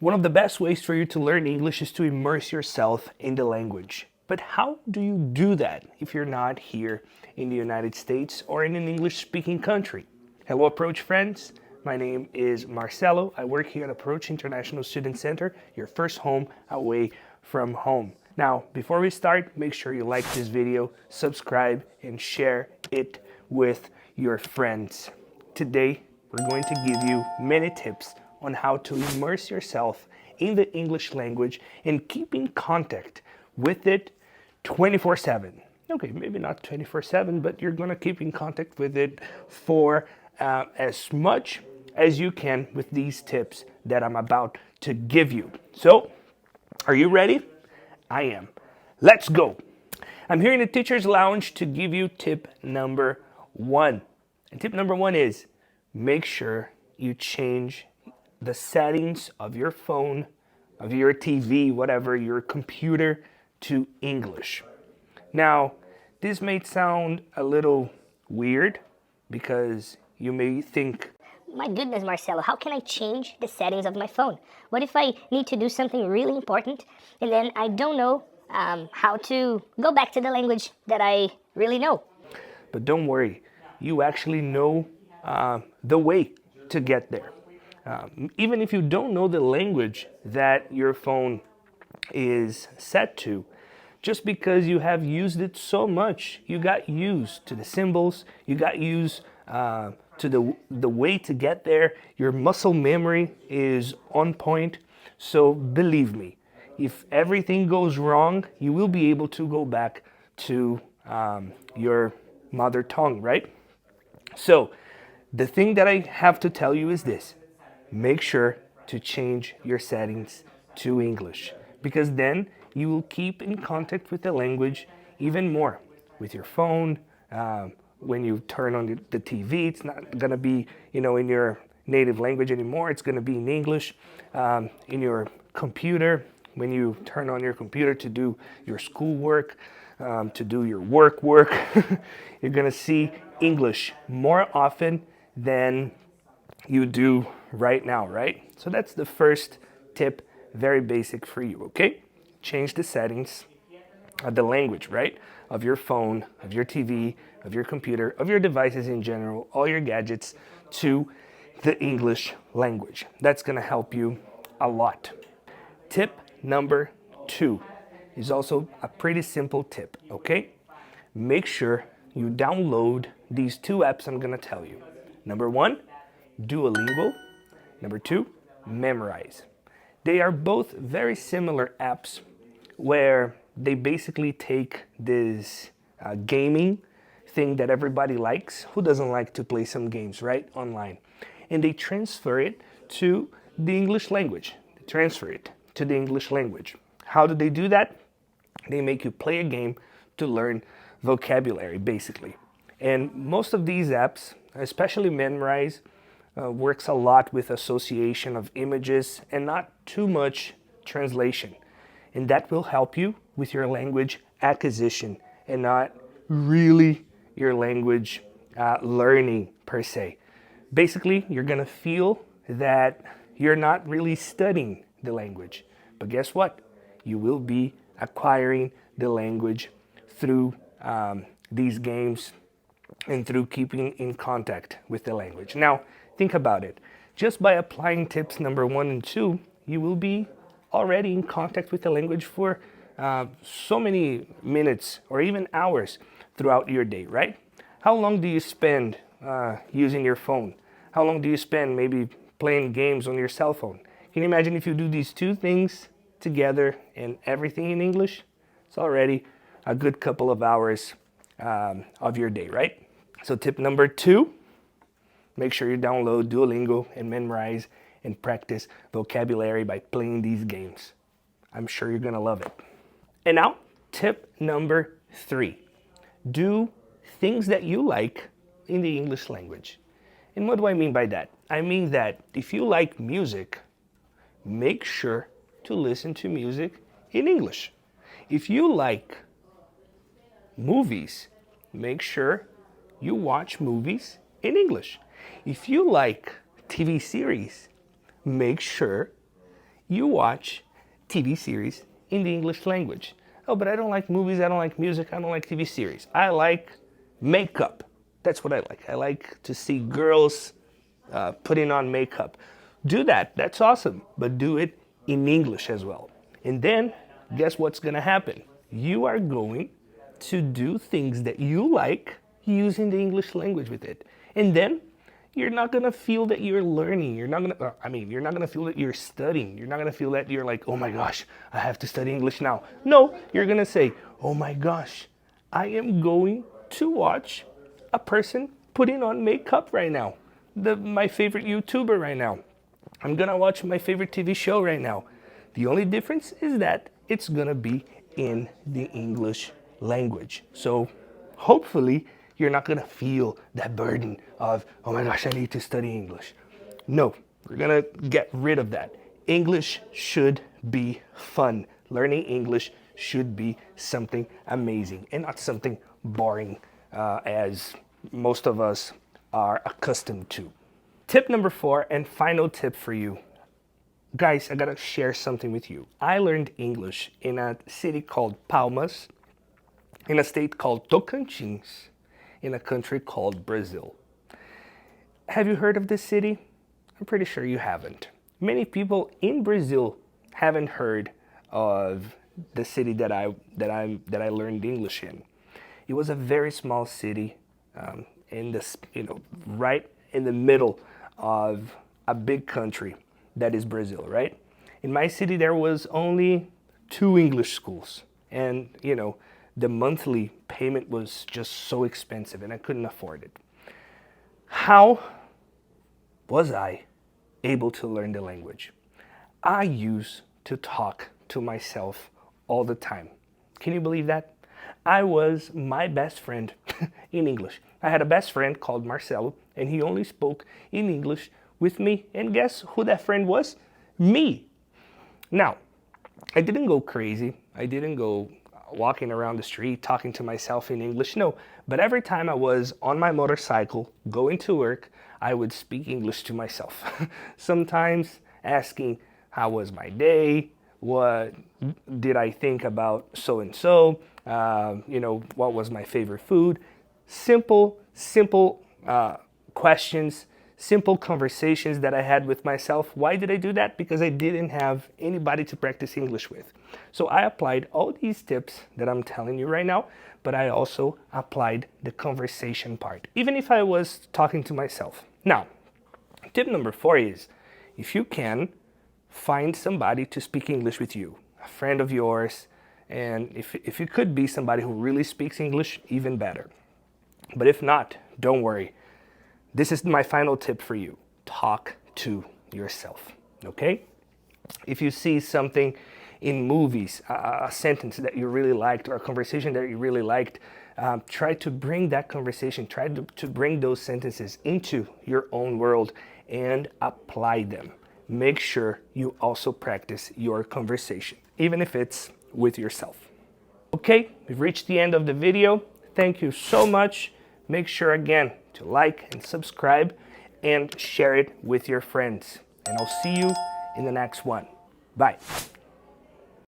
One of the best ways for you to learn English is to immerse yourself in the language. But how do you do that if you're not here in the United States or in an English-speaking country? Hello, Approach friends. My name is Marcelo. I work here at Approach International Student Center, your first home away from home. Now, before we start, make sure you like this video, subscribe, and share it with your friends. Today, we're going to give you many tips on how to immerse yourself in the English language and keep in contact with it 24/7. Okay, maybe not 24/7, but you're going to keep in contact with it for as much as you can with these tips that I'm about to give you. So, are you ready? I am. Let's go. I'm here in the Teacher's Lounge to give you tip number 1. And tip number 1 is make sure you change the settings of your phone, of your TV, whatever, your computer to English. Now, this may sound a little weird because you may think, my goodness, Marcelo, how can I change the settings of my phone? What if I need to do something really important and then I don't know how to go back to the language that I really know? But don't worry, you actually know the way to get there. Even if you don't know the language that your phone is set to, just because you have used it so much, you got used to the symbols, you got used to the way to get there. Your muscle memory is on point. So believe me, if everything goes wrong, you will be able to go back to your mother tongue, right? So the thing that I have to tell you is this. Make sure to change your settings to English, because then you will keep in contact with the language even more with your phone. When you turn on the TV, it's not going to be, in your native language anymore. It's going to be in English. In your computer, when you turn on your computer to do your schoolwork, to do your work, you're going to see English more often than you do right now, right? So that's the first tip, very basic for you, okay? Change the settings of the language, right? Of your phone, of your TV, of your computer, of your devices in general, all your gadgets to the English language. That's gonna help you a lot. Tip number 2 is also a pretty simple tip, okay? Make sure you download these 2 apps I'm gonna tell you. Number 1, Duolingo. Number 2, Memrise. They are both very similar apps where they basically take this gaming thing that everybody likes. Who doesn't like to play some games, right? Online. And they transfer it to the English language. They transfer it to the English language. How do they do that? They make you play a game to learn vocabulary, basically. And most of these apps, especially Memrise, works a lot with association of images and not too much translation. And that will help you with your language acquisition and not really your language learning per se. Basically, you're gonna feel that you're not really studying the language. But guess what? You will be acquiring the language through these games and through keeping in contact with the language. Now, think about it. Just by applying tips number 1 and 2, you will be already in contact with the language for so many minutes or even hours throughout your day, right? How long do you spend using your phone? How long do you spend maybe playing games on your cell phone? Can you imagine if you do these 2 things together and everything in English? It's already a good couple of hours of your day, right? So tip number 2, make sure you download Duolingo and Memrise and practice vocabulary by playing these games. I'm sure you're gonna love it. And now, tip number 3. Do things that you like in the English language. And what do I mean by that? I mean that if you like music, make sure to listen to music in English. If you like movies, make sure you watch movies in English. If you like TV series, make sure you watch TV series in the English language. Oh, but I don't like movies, I don't like music, I don't like TV series. I like makeup. That's what I like. I like to see girls putting on makeup. Do that, that's awesome, but do it in English as well. And then, guess what's gonna happen? You are going to do things that you like using the English language with it. And then, you're not gonna feel that you're learning. You're not gonna feel that you're studying. You're not gonna feel that you're like, oh my gosh, I have to study English now. No, you're gonna say, oh my gosh, I am going to watch a person putting on makeup right now. My favorite YouTuber right now. I'm gonna watch my favorite TV show right now. The only difference is that it's gonna be in the English language. So hopefully you're not gonna feel that burden of, oh my gosh, I need to study English. No, we're gonna get rid of that. English should be fun. Learning English should be something amazing and not something boring as most of us are accustomed to. Tip number 4 and final tip for you. Guys, I gotta share something with you. I learned English in a city called Palmas, in a state called Tocantins, in a country called Brazil. Have you heard of this city? I'm pretty sure you haven't. Many people in Brazil haven't heard of the city that I learned English in. It was a very small city, in this, right in the middle of a big country that is Brazil, right? In my city, there was only 2 English schools, and the monthly payment was just so expensive, and I couldn't afford it. How was I able to learn the language? I used to talk to myself all the time. Can you believe that? I was my best friend in English. I had a best friend called Marcelo, and he only spoke in English with me. And guess who that friend was? Me. Now, I didn't go crazy. I didn't go walking around the street talking to myself in English. No, but every time I was on my motorcycle going to work, I would speak English to myself. Sometimes asking, how was my day? What did I think about so-and-so? What was my favorite food? Simple questions, simple conversations that I had with myself. Why did I do that? Because I didn't have anybody to practice English with. So I applied all these tips that I'm telling you right now, but I also applied the conversation part, even if I was talking to myself. Now, tip number 4 is, if you can, find somebody to speak English with you, a friend of yours, and if it could be somebody who really speaks English, even better. But if not, don't worry. This is my final tip for you. Talk to yourself, okay? If you see something in movies, a sentence that you really liked or a conversation that you really liked, try to bring that conversation, try to bring those sentences into your own world and apply them. Make sure you also practice your conversation, even if it's with yourself. Okay, we've reached the end of the video. Thank you so much. Make sure again to like and subscribe and share it with your friends. And I'll see you in the next one. Bye.